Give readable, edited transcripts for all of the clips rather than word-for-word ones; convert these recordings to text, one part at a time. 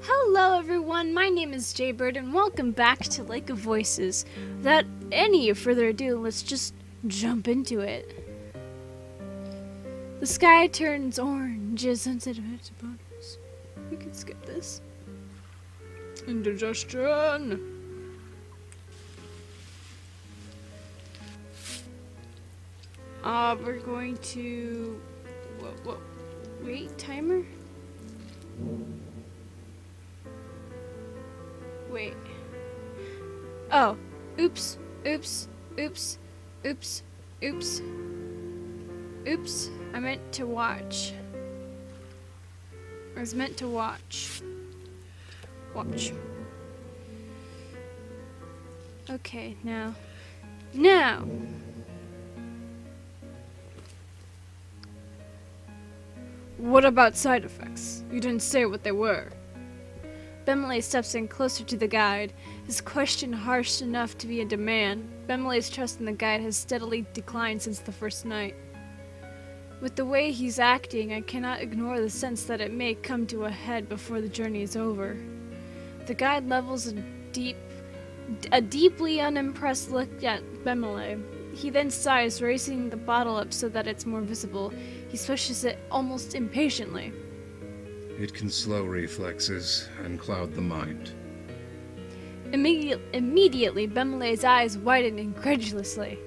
Hello everyone, my name is Jaybird and welcome back to Lake of Voices. Without any further ado, let's just jump into it. The sky turns orange as sunset hits bonus. We can skip this. Indigestion. We're going to... Wait, timer? Wait. Oh. Oops. Oops. Oops. Oops. Oops. Oops. I meant to watch. I was meant to watch. Watch. Okay, now. Now! What about side effects? You didn't say what they were. Bemele steps in closer to the guide, his question harsh enough to be a demand. Bemele's trust in the guide has steadily declined since the first night. With the way he's acting, I cannot ignore the sense that it may come to a head before the journey is over. The guide levels a deeply unimpressed look at Bemele. He then sighs, raising the bottle up so that it's more visible. He swishes it almost impatiently. It can slow reflexes and cloud the mind. Immediately, Bemele's eyes widen incredulously.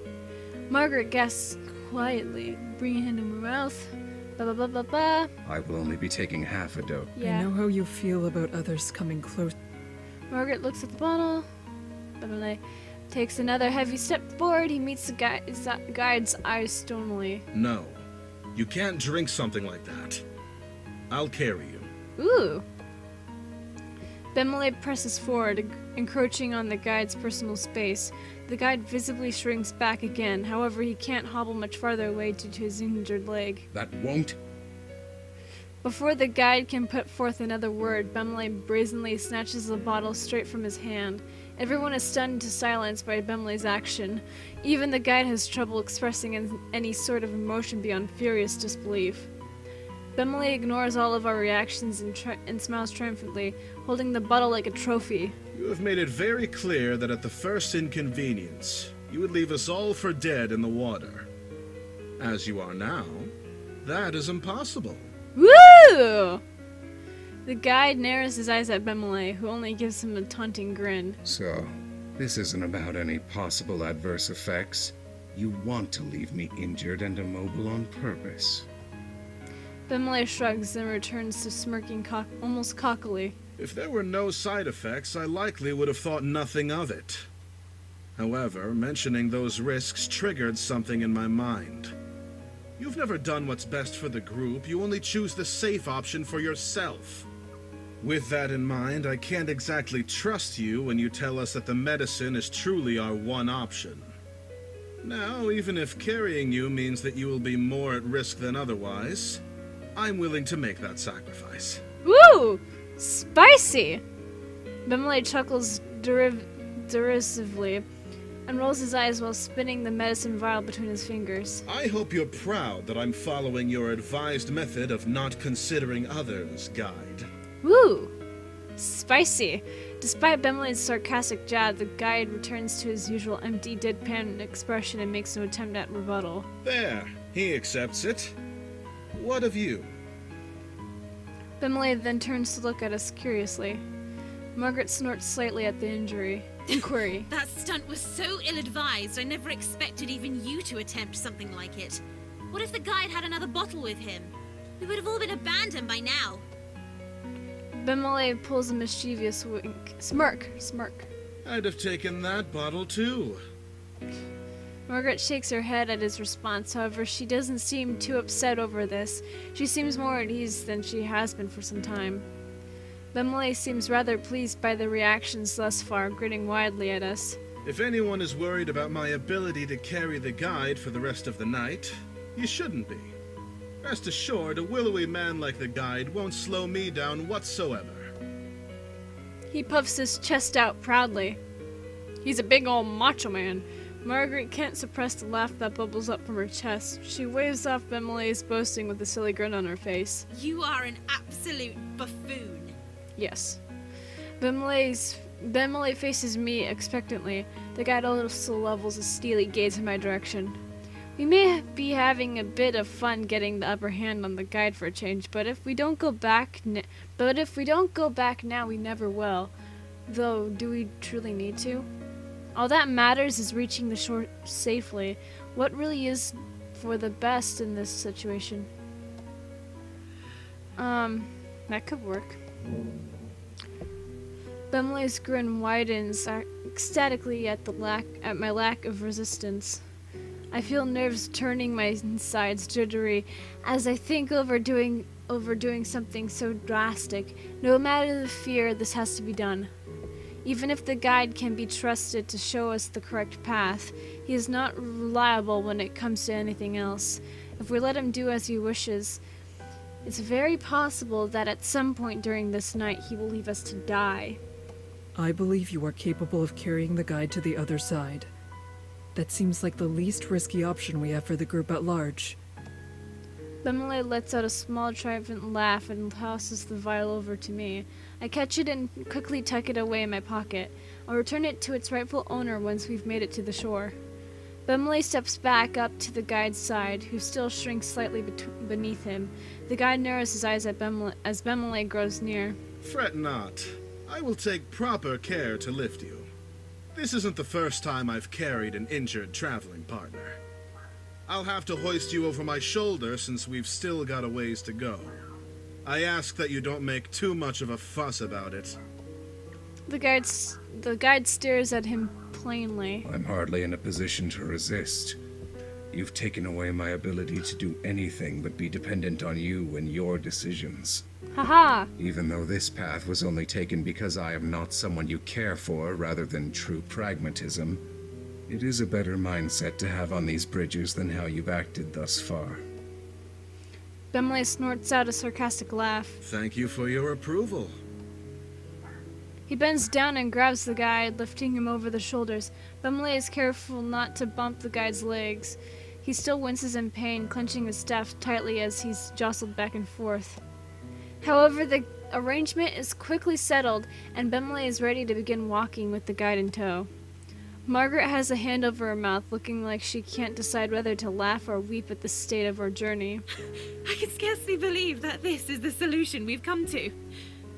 Margaret gasps quietly, bringing it in her mouth. Ba ba ba ba ba. I will only be taking half a dose. Yeah. I know how you feel about others coming close. Margaret looks at the bottle. Bemele takes another heavy step forward. He meets the guide's eyes stonily. No. You can't drink something like that. I'll carry you. Ooh. Bemele presses forward, encroaching on the guide's personal space. The guide visibly shrinks back again. However, he can't hobble much farther away due to his injured leg. That won't? Before the guide can put forth another word, Bemele brazenly snatches the bottle straight from his hand. Everyone is stunned into silence by Bemele's action. Even the guide has trouble expressing any sort of emotion beyond furious disbelief. Bemele ignores all of our reactions and smiles triumphantly, holding the bottle like a trophy. You have made it very clear that at the first inconvenience, you would leave us all for dead in the water. As you are now, that is impossible. Woo! The guide narrows his eyes at Bemele, who only gives him a taunting grin. So, this isn't about any possible adverse effects. You want to leave me injured and immobile on purpose. Bemele shrugs and returns to smirking almost cockily. If there were no side effects, I likely would have thought nothing of it. However, mentioning those risks triggered something in my mind. You've never done what's best for the group, you only choose the safe option for yourself. With that in mind, I can't exactly trust you when you tell us that the medicine is truly our one option. Now, even if carrying you means that you will be more at risk than otherwise, I'm willing to make that sacrifice. Woo! Spicy! Bemele chuckles derisively and rolls his eyes while spinning the medicine vial between his fingers. I hope you're proud that I'm following your advised method of not considering others, guide. Woo! Spicy! Despite Bemele's sarcastic jab, the guide returns to his usual empty, deadpan expression and makes no attempt at rebuttal. There, he accepts it. What of you? Bemele then turns to look at us curiously. Margaret snorts slightly at the inquiry. That stunt was so ill-advised, I never expected even you to attempt something like it. What if the guide had another bottle with him? We would have all been abandoned by now. Bemele pulls a mischievous wink. Smirk! I'd have taken that bottle too. Margaret shakes her head at his response. However, she doesn't seem too upset over this. She seems more at ease than she has been for some time. Bemele seems rather pleased by the reactions thus far, grinning widely at us. If anyone is worried about my ability to carry the guide for the rest of the night, you shouldn't be. Rest assured, a willowy man like the guide won't slow me down whatsoever. He puffs his chest out proudly. He's a big old macho man. Margaret can't suppress the laugh that bubbles up from her chest. She waves off Bemele's boasting with a silly grin on her face. You are an absolute buffoon. Yes. Bemele faces me expectantly. The guide also levels a steely gaze in my direction. We may be having a bit of fun getting the upper hand on the guide for a change, but if we don't go back now, we never will. Though, do we truly need to? All that matters is reaching the shore safely. What really is for the best in this situation? That could work. Bemele's grin widens ecstatically at my lack of resistance. I feel nerves turning my insides jittery as I think over doing something so drastic. No matter the fear, this has to be done. Even if the guide can be trusted to show us the correct path, he is not reliable when it comes to anything else. If we let him do as he wishes, it's very possible that at some point during this night he will leave us to die. I believe you are capable of carrying the guide to the other side. That seems like the least risky option we have for the group at large. Bemele lets out a small triumphant laugh and tosses the vial over to me. I catch it and quickly tuck it away in my pocket. I'll return it to its rightful owner once we've made it to the shore. Bemele steps back up to the guide's side, who still shrinks slightly beneath him. The guide narrows his eyes at as Bemele grows near. Fret not. I will take proper care to lift you. This isn't the first time I've carried an injured traveling partner. I'll have to hoist you over my shoulder since we've still got a ways to go. I ask that you don't make too much of a fuss about it. The guide stares at him plainly. I'm hardly in a position to resist. You've taken away my ability to do anything but be dependent on you and your decisions. Haha! Even though this path was only taken because I am not someone you care for rather than true pragmatism, it is a better mindset to have on these bridges than how you've acted thus far. Bemele snorts out a sarcastic laugh. Thank you for your approval. He bends down and grabs the guide, lifting him over the shoulders. Bemele is careful not to bump the guide's legs. He still winces in pain, clenching his staff tightly as he's jostled back and forth. However, the arrangement is quickly settled, and Bemele is ready to begin walking with the guide in tow. Margaret has a hand over her mouth, looking like she can't decide whether to laugh or weep at the state of our journey. I can scarcely believe that this is the solution we've come to.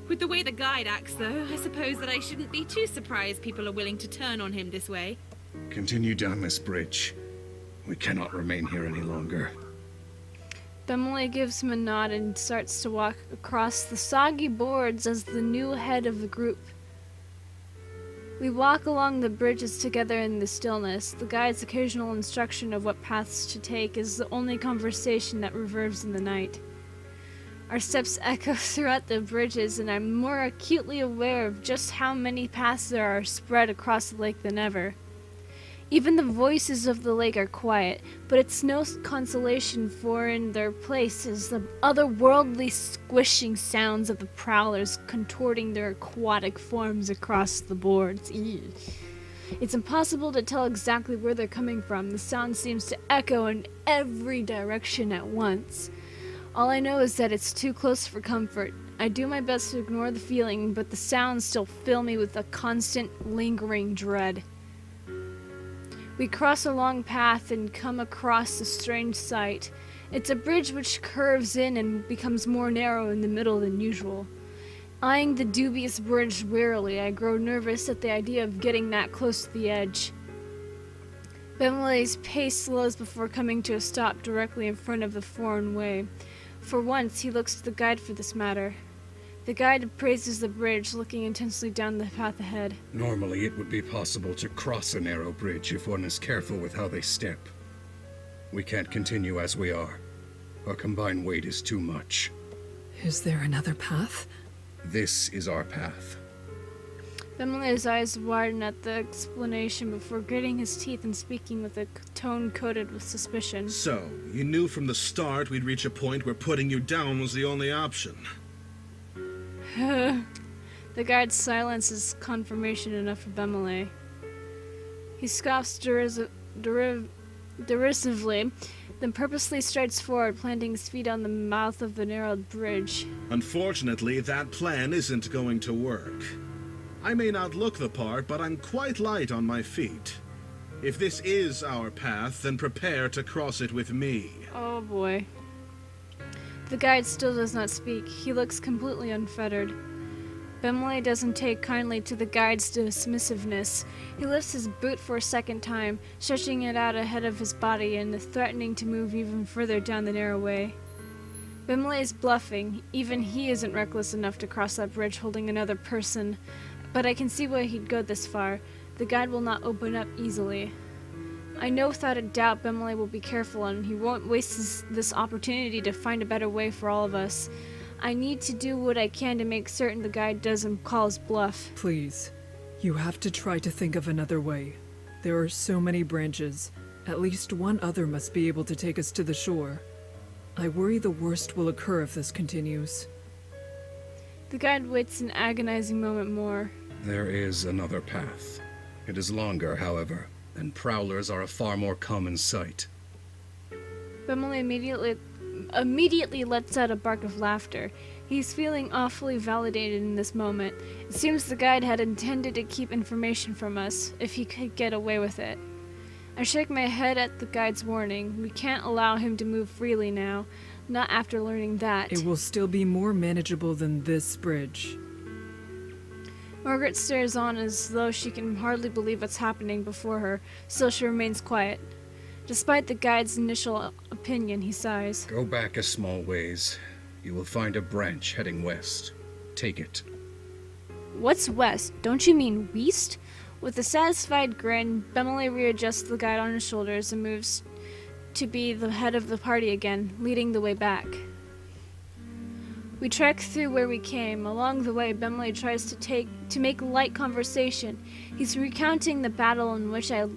With the way the guide acts, though, I suppose that I shouldn't be too surprised people are willing to turn on him this way. Continue down this bridge. We cannot remain here any longer. Bemele gives him a nod and starts to walk across the soggy boards as the new head of the group. We walk along the bridges together in the stillness. The guide's occasional instruction of what paths to take is the only conversation that reverberates in the night. Our steps echo throughout the bridges, and I'm more acutely aware of just how many paths there are spread across the lake than ever. Even the voices of the lake are quiet, but it's no consolation, for in their place is the otherworldly squishing sounds of the prowlers contorting their aquatic forms across the boards. Ew. It's impossible to tell exactly where they're coming from. The sound seems to echo in every direction at once. All I know is that it's too close for comfort. I do my best to ignore the feeling, but the sounds still fill me with a constant, lingering dread. We cross a long path and come across a strange sight. It's a bridge which curves in and becomes more narrow in the middle than usual. Eyeing the dubious bridge warily, I grow nervous at the idea of getting that close to the edge. Bemele's pace slows before coming to a stop directly in front of the foreign way. For once, he looks to the guide for this matter. The guide appraises the bridge, looking intensely down the path ahead. Normally, it would be possible to cross a narrow bridge if one is careful with how they step. We can't continue as we are. Our combined weight is too much. Is there another path? This is our path. Bemele's eyes widen at the explanation before gritting his teeth and speaking with a tone coated with suspicion. So, you knew from the start we'd reach a point where putting you down was the only option. The guide's silence is confirmation enough for Bemele. He scoffs derisively, then purposely strides forward, planting his feet on the mouth of the narrowed bridge. Unfortunately, that plan isn't going to work. I may not look the part, but I'm quite light on my feet. If this is our path, then prepare to cross it with me. Oh boy. The guide still does not speak. He looks completely unfettered. Bemley doesn't take kindly to the guide's dismissiveness. He lifts his boot for a second time, stretching it out ahead of his body and threatening to move even further down the narrow way. Bemley is bluffing. Even he isn't reckless enough to cross that bridge holding another person. But I can see why he'd go this far. The guide will not open up easily. I know without a doubt Bemley will be careful and he won't waste this opportunity to find a better way for all of us. I need to do what I can to make certain the guide doesn't call his bluff. Please, you have to try to think of another way. There are so many branches. At least one other must be able to take us to the shore. I worry the worst will occur if this continues. The guide waits an agonizing moment more. There is another path. It is longer, however, and prowlers are a far more common sight. Bemley immediately lets out a bark of laughter. He's feeling awfully validated in this moment. It seems the guide had intended to keep information from us, if he could get away with it. I shake my head at the guide's warning. We can't allow him to move freely now, not after learning that. It will still be more manageable than this bridge. Margaret stares on as though she can hardly believe what's happening before her, still she remains quiet. Despite the guide's initial opinion, he sighs. Go back a small ways. You will find a branch heading west. Take it. What's west? Don't you mean west? With a satisfied grin, Bemley readjusts the guide on his shoulders and moves to be the head of the party again, leading the way back. We trek through where we came. Along the way, Bemley tries to make light conversation. He's recounting the battle in which I